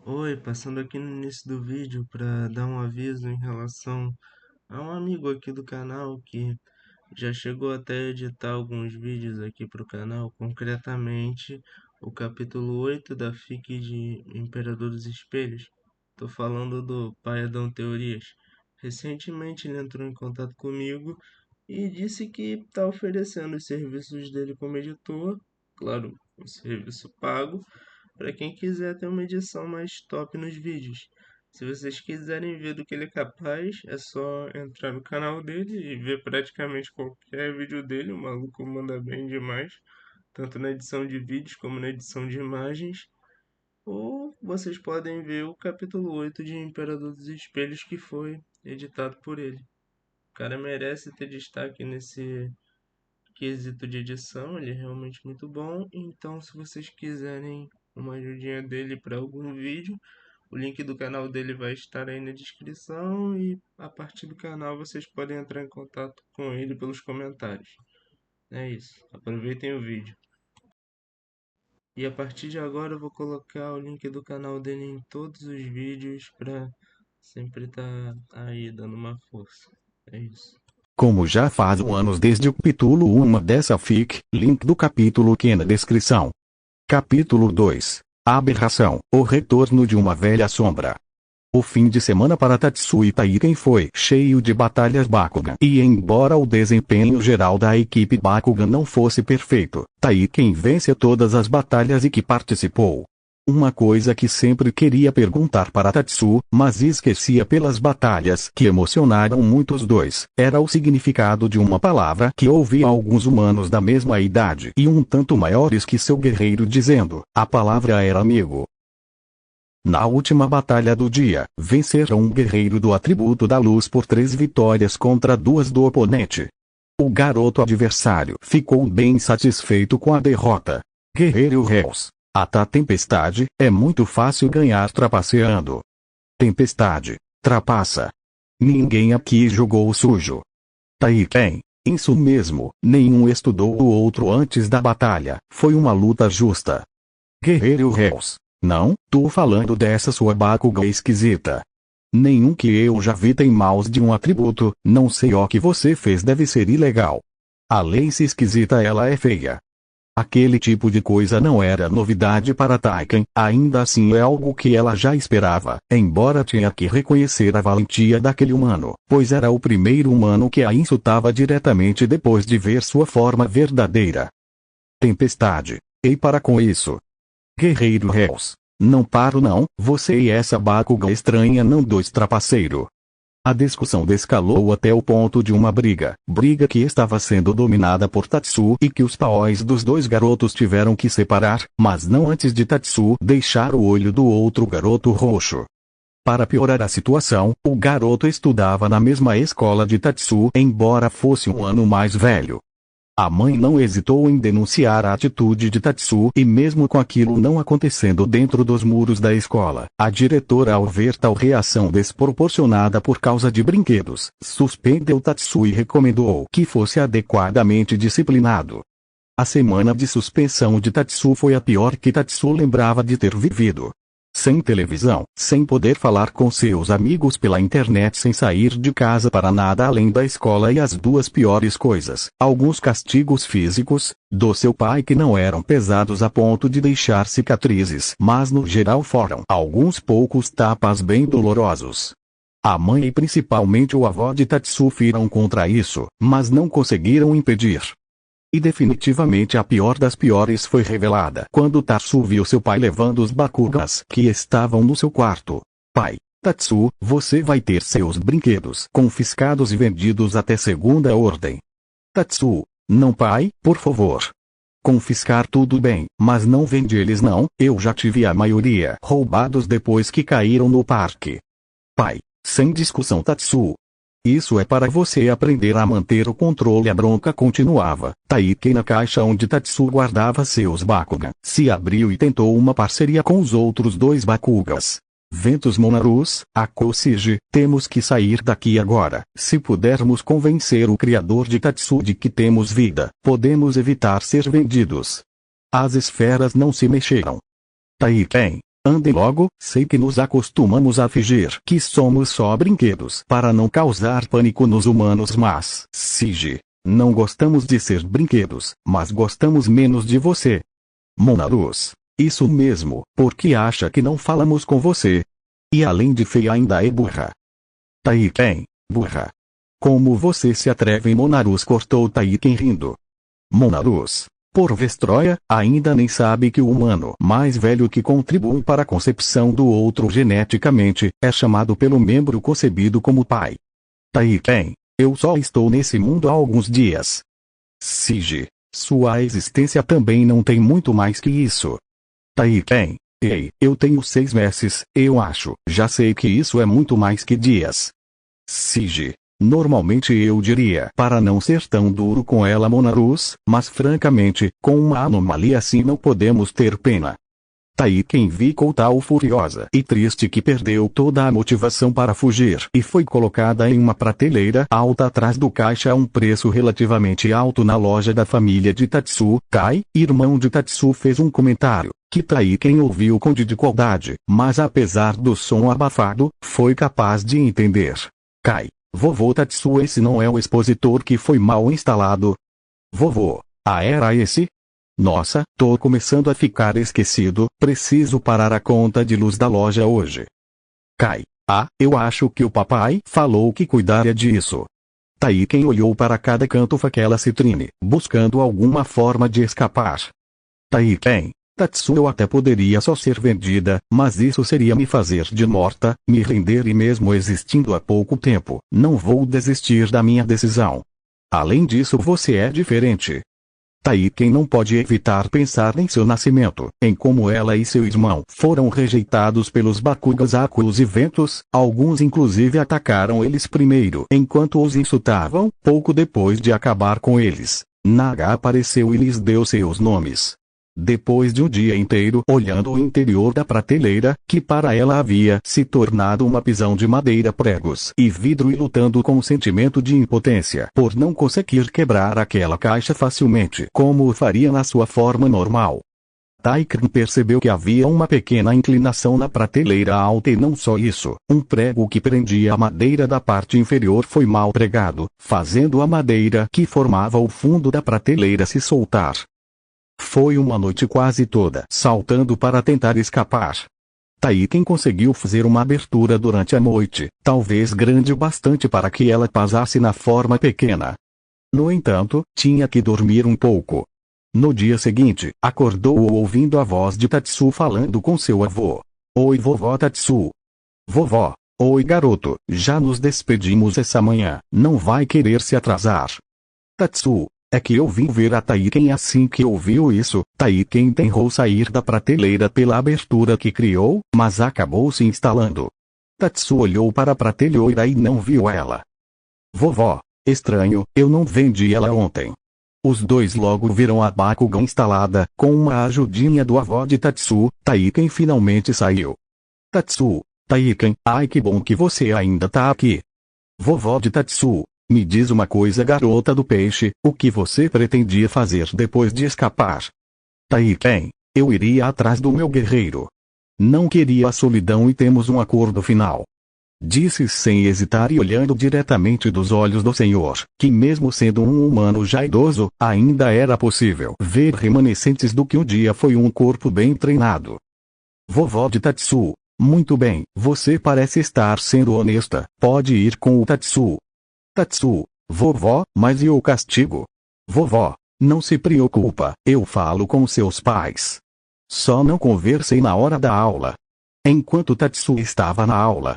Oi, passando aqui no início do vídeo para dar um aviso em relação a um amigo aqui do canal que já chegou até a editar alguns vídeos aqui para o canal, concretamente o capítulo 8 da FIC de Imperador dos Espelhos. Tô falando do Pai Adão Teorias. Recentemente ele entrou em contato comigo e disse que está oferecendo os serviços dele como editor, claro, um serviço pago para quem quiser ter uma edição mais top nos vídeos. Se vocês quiserem ver do que ele é capaz, é só entrar no canal dele e ver praticamente qualquer vídeo dele. O maluco manda bem demais, tanto na edição de vídeos como na edição de imagens. Ou vocês podem ver o capítulo 8 de Imperador dos Espelhos, que foi editado por ele. O cara merece ter destaque nesse quesito de edição, ele é realmente muito bom. Então, se vocês quiserem uma ajudinha dele para algum vídeo, o link do canal dele vai estar aí na descrição e a partir do canal vocês podem entrar em contato com ele pelos comentários. É isso, aproveitem o vídeo. E a partir de agora eu vou colocar o link do canal dele em todos os vídeos para sempre estar aí dando uma força. É isso. Como já faz anos desde o capítulo 1 dessa fic, link do capítulo aqui na descrição. Capítulo 2. Aberração, o retorno de uma velha sombra. O fim de semana para Tatsu e Taiken foi cheio de batalhas Bakugan. E embora o desempenho geral da equipe Bakugan não fosse perfeito, Taiken vence todas as batalhas e que participou. Uma coisa que sempre queria perguntar para Tatsu, mas esquecia pelas batalhas que emocionaram muitos dois, era o significado de uma palavra que ouvi alguns humanos da mesma idade e um tanto maiores que seu guerreiro dizendo, a palavra era amigo. Na última batalha do dia, venceram um guerreiro do atributo da luz por 3 vitórias contra 2 do oponente. O garoto adversário ficou bem satisfeito com a derrota. Guerreiro Reus. A tempestade, é muito fácil ganhar trapaceando. Tempestade. Trapaça. Ninguém aqui jogou sujo. Taiken. Isso mesmo, nenhum estudou o outro antes da batalha, foi uma luta justa. Guerreiro Reus. Não, tô falando dessa sua Bakugan esquisita. Nenhum que eu já vi tem mouse de um atributo, não sei o que você fez deve ser ilegal. Além se esquisita ela é feia. Aquele tipo de coisa não era novidade para Taiken, ainda assim é algo que ela já esperava, embora tinha que reconhecer a valentia daquele humano, pois era o primeiro humano que a insultava diretamente depois de ver sua forma verdadeira. Tempestade. E para com isso. Guerreiro Reus. Não paro não, você e essa Bakugan estranha não dois trapaceiro. A discussão descalou até o ponto de uma briga que estava sendo dominada por Tatsu e que os paóis dos dois garotos tiveram que separar, mas não antes de Tatsu deixar o olho do outro garoto roxo. Para piorar a situação, o garoto estudava na mesma escola de Tatsu, embora fosse um ano mais velho. A mãe não hesitou em denunciar a atitude de Tatsu e mesmo com aquilo não acontecendo dentro dos muros da escola, a diretora ao ver tal reação desproporcionada por causa de brinquedos, suspendeu Tatsu e recomendou que fosse adequadamente disciplinado. A semana de suspensão de Tatsu foi a pior que Tatsu lembrava de ter vivido. Sem televisão, sem poder falar com seus amigos pela internet, sem sair de casa para nada além da escola e as duas piores coisas, alguns castigos físicos, do seu pai que não eram pesados a ponto de deixar cicatrizes, mas no geral foram alguns poucos tapas bem dolorosos. A mãe e principalmente o avô de Tatsu viram contra isso, mas não conseguiram impedir. E definitivamente a pior das piores foi revelada quando Tatsu viu seu pai levando os Bakugans que estavam no seu quarto. Pai, Tatsu, você vai ter seus brinquedos confiscados e vendidos até segunda ordem. Tatsu, não pai, por favor. Confiscar tudo bem, mas não vende eles não, eu já tive a maioria roubados depois que caíram no parque. Pai, sem discussão Tatsu. Isso é para você aprender a manter o controle. A bronca continuava. Taiken na caixa onde Tatsu guardava seus Bakugan se abriu e tentou uma parceria com os outros dois Bakugans. Ventos Monarus, Akosiji, temos que sair daqui agora. Se pudermos convencer o criador de Tatsu de que temos vida, podemos evitar ser vendidos. As esferas não se mexeram. Taiken. Ande logo, sei que nos acostumamos a fingir que somos só brinquedos para não causar pânico nos humanos, mas, Sige, não gostamos de ser brinquedos, mas gostamos menos de você. Monarus. Isso mesmo, porque acha que não falamos com você. E além de feia ainda é burra. Taiken, burra. Como você se atreve? Monarus cortou Taiken rindo. Monarus, por Vestroia, ainda nem sabe que o humano mais velho que contribui para a concepção do outro geneticamente, é chamado pelo membro concebido como pai. Taiken, eu só estou nesse mundo há alguns dias. Sige, sua existência também não tem muito mais que isso. Taiken, ei, eu tenho 6 meses, eu acho, já sei que isso é muito mais que dias. Sige, normalmente eu diria para não ser tão duro com ela, Monarus, mas francamente, com uma anomalia assim não podemos ter pena. Taiken ficou tal furiosa e triste que perdeu toda a motivação para fugir e foi colocada em uma prateleira alta atrás do caixa a um preço relativamente alto na loja da família de Tatsu. Kai, irmão de Tatsu, fez um comentário que Taiken ouviu com dificuldade, mas apesar do som abafado, foi capaz de entender. Kai, vovô Tatsu, esse não é o expositor que foi mal instalado? Vovô, era esse? Nossa, tô começando a ficar esquecido, preciso parar a conta de luz da loja hoje. Kai, eu acho que o papai falou que cuidaria disso. Taiken olhou para cada canto daquela citrine, buscando alguma forma de escapar. Taiken, Tatsu eu até poderia só ser vendida, mas isso seria me fazer de morta, me render e mesmo existindo há pouco tempo, não vou desistir da minha decisão. Além disso você é diferente. Taiken não pode evitar pensar em seu nascimento, em como ela e seu irmão foram rejeitados pelos Bakugas Aquos e Ventos, alguns inclusive atacaram eles primeiro enquanto os insultavam, pouco depois de acabar com eles. Naga apareceu e lhes deu seus nomes. Depois de um dia inteiro olhando o interior da prateleira, que para ela havia se tornado uma prisão de madeira, pregos e vidro, e lutando com um sentimento de impotência por não conseguir quebrar aquela caixa facilmente como o faria na sua forma normal. Taiken percebeu que havia uma pequena inclinação na prateleira alta e não só isso, um prego que prendia a madeira da parte inferior foi mal pregado, fazendo a madeira que formava o fundo da prateleira se soltar. Foi uma noite quase toda saltando para tentar escapar. Taiken conseguiu fazer uma abertura durante a noite, talvez grande o bastante para que ela passasse na forma pequena. No entanto, tinha que dormir um pouco. No dia seguinte, acordou ouvindo a voz de Tatsu falando com seu avô. Oi, vovó Tatsu. Vovó. Oi, garoto, já nos despedimos essa manhã, não vai querer se atrasar. Tatsu. É que eu vim ver a Taiken. Assim que ouviu isso, Taiken tentou sair da prateleira pela abertura que criou, mas acabou se instalando. Tatsu olhou para a prateleira e não viu ela. Vovó, estranho, eu não vendi ela ontem. Os dois logo viram a Bakugan instalada, com uma ajudinha do avô de Tatsu. Taiken finalmente saiu. Tatsu, Taiken, ai que bom que você ainda tá aqui. Vovó de Tatsu. Me diz uma coisa, garota do peixe, o que você pretendia fazer depois de escapar? Taiken, eu iria atrás do meu guerreiro. Não queria a solidão e temos um acordo final. Disse sem hesitar e olhando diretamente dos olhos do senhor, que mesmo sendo um humano já idoso, ainda era possível ver remanescentes do que um dia foi um corpo bem treinado. Vovó de Tatsu, muito bem, você parece estar sendo honesta, pode ir com o Tatsu. Tatsu, vovó, mas e o castigo? Vovó, não se preocupa, eu falo com seus pais. Só não conversei na hora da aula. Enquanto Tatsu estava na aula.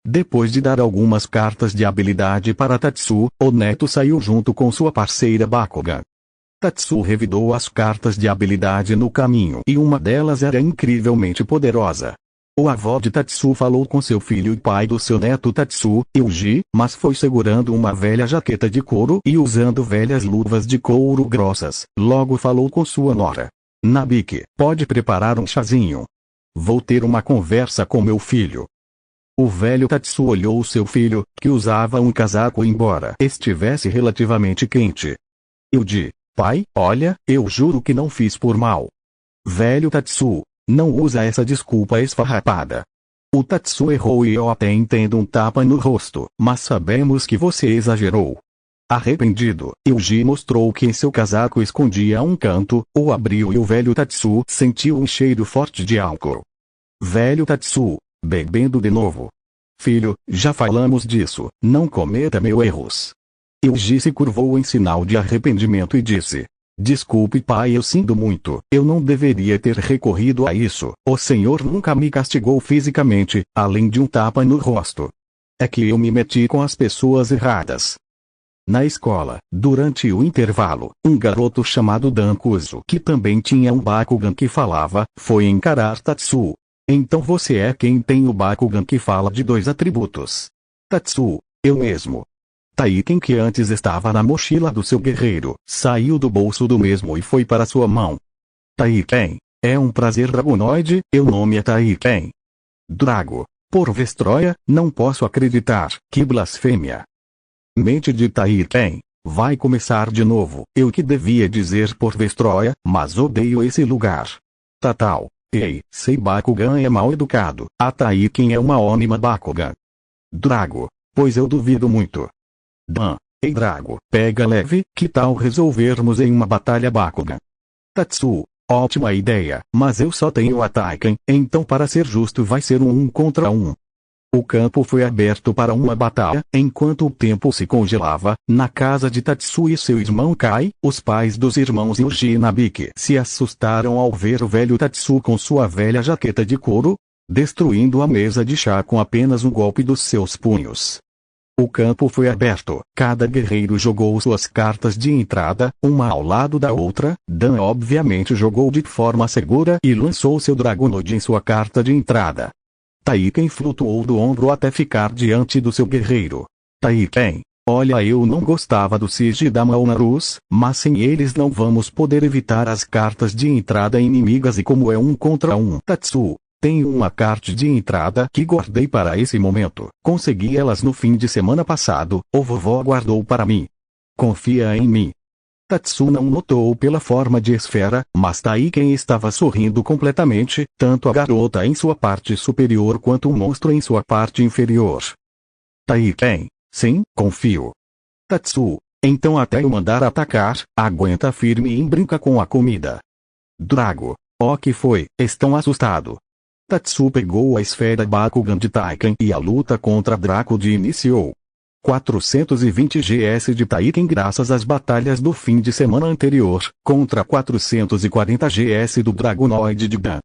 Depois de dar algumas cartas de habilidade para Tatsu, o neto saiu junto com sua parceira Bakugan. Tatsu revidou as cartas de habilidade no caminho e uma delas era incrivelmente poderosa. O avô de Tatsu falou com seu filho e pai do seu neto Tatsu, Yuji, mas foi segurando uma velha jaqueta de couro e usando velhas luvas de couro grossas. Logo falou com sua nora. Nabiki, pode preparar um chazinho. Vou ter uma conversa com meu filho. O velho Tatsu olhou seu filho, que usava um casaco embora estivesse relativamente quente. Yuji, pai, olha, eu juro que não fiz por mal. Velho Tatsu, Não usa essa desculpa esfarrapada. O Tatsu errou e eu até entendo um tapa no rosto, mas sabemos que você exagerou. Arrependido, Yuji mostrou que em seu casaco escondia um canto, o abriu e o velho Tatsu sentiu um cheiro forte de álcool. Velho Tatsu, bebendo de novo. Filho, já falamos disso, não cometa mil erros. Yuji se curvou em sinal de arrependimento e disse: Desculpe pai, eu sinto muito, eu não deveria ter recorrido a isso, o senhor nunca me castigou fisicamente, além de um tapa no rosto. É que eu me meti com as pessoas erradas. Na escola, durante o intervalo, um garoto chamado Dankuzo, que também tinha um Bakugan que falava, foi encarar Tatsu. Então você é quem tem o Bakugan que fala de 2 atributos. Tatsu, eu mesmo. Taiken, que antes estava na mochila do seu guerreiro, saiu do bolso do mesmo e foi para sua mão. Taiken, é um prazer Dragonoide, meu nome é Taiken. Drago, por Vestroia, não posso acreditar, que blasfêmia. Mente de Taiken, vai começar de novo, eu que devia dizer por Vestroia, mas odeio esse lugar. Tatal, ei, sei Bakugan é mal educado, a Taiken é uma ônima Bakugan. Drago, pois eu duvido muito. Dan, ei Drago, pega leve, que tal resolvermos em uma batalha Bakugan? Tatsu, ótima ideia, mas eu só tenho a Taiken, então para ser justo vai ser um 1 contra 1. O campo foi aberto para uma batalha, enquanto o tempo se congelava, na casa de Tatsu e seu irmão Kai, os pais dos irmãos Yuji e Nabiki se assustaram ao ver o velho Tatsu com sua velha jaqueta de couro, destruindo a mesa de chá com apenas um golpe dos seus punhos. O campo foi aberto, cada guerreiro jogou suas cartas de entrada, uma ao lado da outra. Dan obviamente jogou de forma segura e lançou seu Dragonoid em sua carta de entrada. Taiken flutuou do ombro até ficar diante do seu guerreiro. Taiken, olha, eu não gostava do Sigi da Maunarus, mas sem eles não vamos poder evitar as cartas de entrada inimigas e como é 1 contra 1. Tatsu, tenho uma carta de entrada que guardei para esse momento. Consegui elas no fim de semana passado, o vovó guardou para mim. Confia em mim. Tatsu não notou pela forma de esfera, mas Taiken estava sorrindo completamente, tanto a garota em sua parte superior quanto o monstro em sua parte inferior. Taiken, sim, confio. Tatsu, então até eu mandar atacar, aguenta firme e brinca com a comida. Drago, ó que foi, estão assustado. Tatsu pegou a esfera Bakugan de Taiken e a luta contra Draco iniciou. 420 GS de Taiken graças às batalhas do fim de semana anterior, contra 440 GS do Dragonoid de Dan.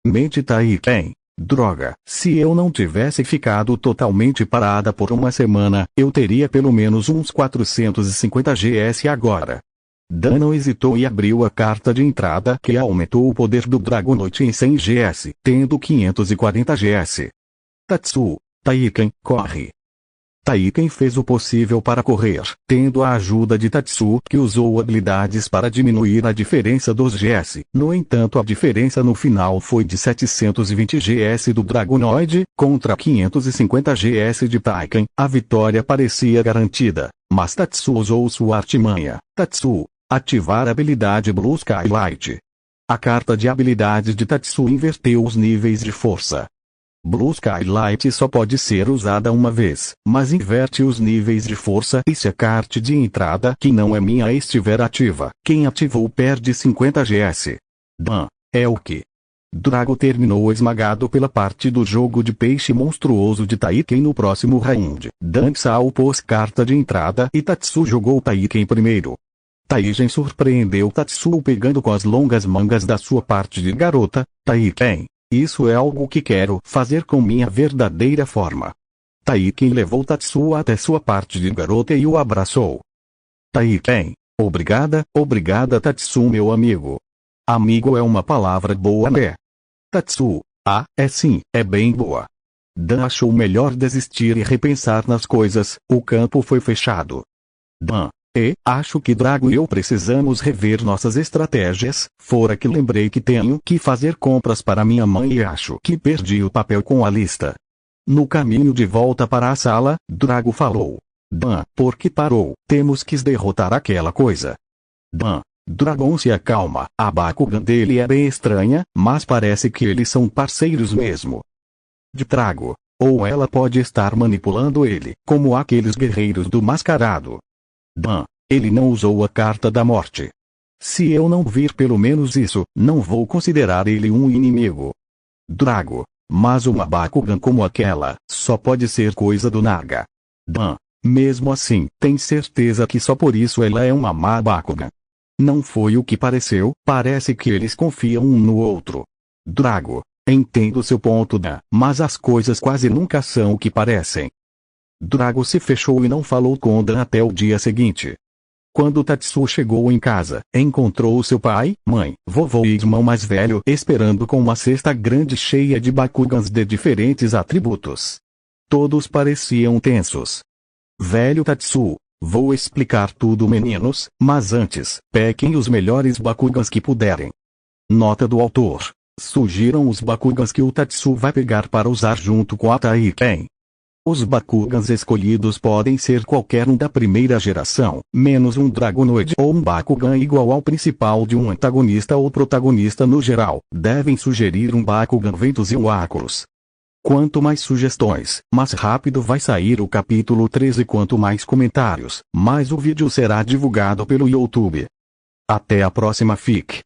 Mente Taiken, droga, se eu não tivesse ficado totalmente parada por uma semana, eu teria pelo menos uns 450 GS agora. Dan não hesitou e abriu a carta de entrada que aumentou o poder do Dragonoid em 100 GS, tendo 540 GS. Tatsu, Taiken, corre. Taiken fez o possível para correr, tendo a ajuda de Tatsu, que usou habilidades para diminuir a diferença dos GS. No entanto, a diferença no final foi de 720 GS do Dragonoid, contra 550 GS de Taiken. A vitória parecia garantida, mas Tatsu usou sua artimanha. Tatsu, ativar a habilidade Blue Skylight. A carta de habilidades de Tatsu inverteu os níveis de força. Blue Skylight só pode ser usada uma vez, mas inverte os níveis de força e se a carta de entrada que não é minha estiver ativa, quem ativou perde 50 GS. Dan, é o que? Drago terminou esmagado pela parte do jogo de peixe monstruoso de Taiken no próximo round. Dan salpôs carta de entrada e Tatsu jogou Taiken primeiro. Taiken surpreendeu Tatsu pegando com as longas mangas da sua parte de garota. Taiken, isso é algo que quero fazer com minha verdadeira forma. Taiken levou Tatsu até sua parte de garota e o abraçou. Taiken, obrigada Tatsu meu amigo. Amigo é uma palavra boa né? Tatsu, é sim, é bem boa. Dan achou melhor desistir e repensar nas coisas, o campo foi fechado. Dan, acho que Drago e eu precisamos rever nossas estratégias, fora que lembrei que tenho que fazer compras para minha mãe e acho que perdi o papel com a lista. No caminho de volta para a sala, Drago falou. Dan, por que parou? Temos que derrotar aquela coisa. Dan, Dragon se acalma. A Bakugan dele é bem estranha, mas parece que eles são parceiros mesmo. De trago. Ou ela pode estar manipulando ele, como aqueles guerreiros do mascarado. Dan. Ele não usou a carta da morte. Se eu não vir pelo menos isso, não vou considerar ele um inimigo. Drago. Mas uma Bakugan como aquela, só pode ser coisa do Naga. Dan. Mesmo assim, tem certeza que só por isso ela é uma má Bakugan. Não foi o que pareceu, parece que eles confiam um no outro. Drago. Entendo seu ponto, Dan, mas as coisas quase nunca são o que parecem. Drago se fechou e não falou com Dan até o dia seguinte. Quando Tatsu chegou em casa, encontrou seu pai, mãe, vovô e irmão mais velho esperando com uma cesta grande cheia de Bakugans de diferentes atributos. Todos pareciam tensos. Velho Tatsu, vou explicar tudo, meninos, mas antes, peguem os melhores Bakugans que puderem. Nota do autor. Surgiram os Bakugans que o Tatsu vai pegar para usar junto com a Taiken. Os Bakugans escolhidos podem ser qualquer um da primeira geração, menos um Dragonoid ou um Bakugan igual ao principal de um antagonista ou protagonista no geral. Devem sugerir um Bakugan Ventus e um Aculus. Quanto mais sugestões, mais rápido vai sair o capítulo 13. Quanto mais comentários, mais o vídeo será divulgado pelo YouTube. Até a próxima, fique.